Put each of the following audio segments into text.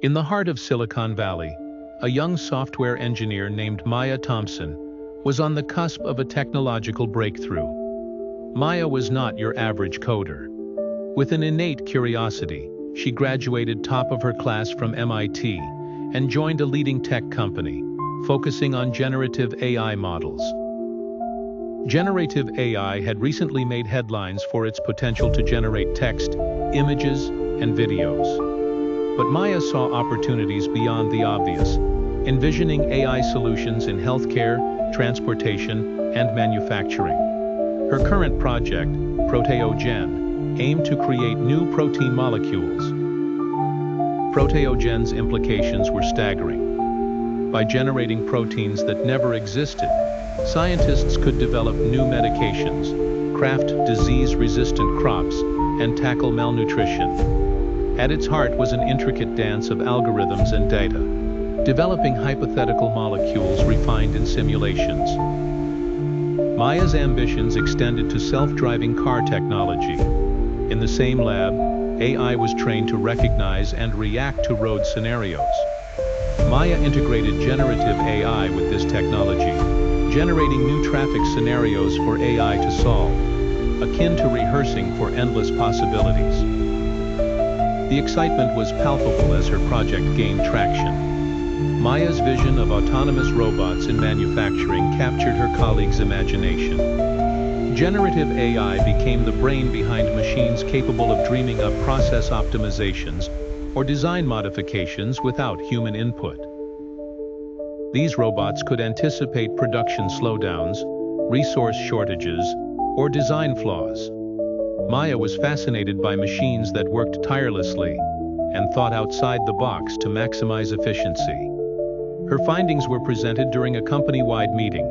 In the heart of Silicon Valley, a young software engineer named Maya Thompson was on the cusp of a technological breakthrough. Maya was not your average coder. With an innate curiosity, she graduated top of her class from MIT and joined a leading tech company, focusing on generative AI models. Generative AI had recently made headlines for its potential to generate text, images, and videos. But Maya saw opportunities beyond the obvious, envisioning AI solutions in healthcare, transportation, and manufacturing. Her current project, Protogen, aimed to create new protein molecules. Protogen's implications were staggering. By generating proteins that never existed, scientists could develop new medications, craft disease-resistant crops, and tackle malnutrition. At its heart was an intricate dance of algorithms and data, developing hypothetical molecules refined in simulations. Maya's ambitions extended to self-driving car technology. In the same lab, AI was trained to recognize and react to road scenarios. Maya integrated generative AI with this technology, generating new traffic scenarios for AI to solve, akin to rehearsing for endless possibilities. The excitement was palpable as her project gained traction. Maya's vision of autonomous robots in manufacturing captured her colleagues' imagination. Generative AI became the brain behind machines capable of dreaming up process optimizations or design modifications without human input. These robots could anticipate production slowdowns, resource shortages, or design flaws. Maya was fascinated by machines that worked tirelessly and thought outside the box to maximize efficiency. Her findings were presented during a company-wide meeting,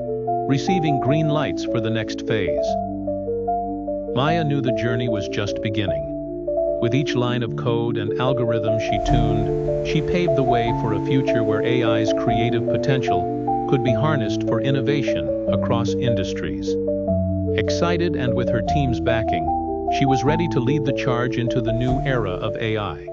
receiving green lights for the next phase. Maya knew the journey was just beginning. With each line of code and algorithm she tuned, she paved the way for a future where AI's creative potential could be harnessed for innovation across industries. Excited and with her team's backing, she was ready to lead the charge into the new era of AI.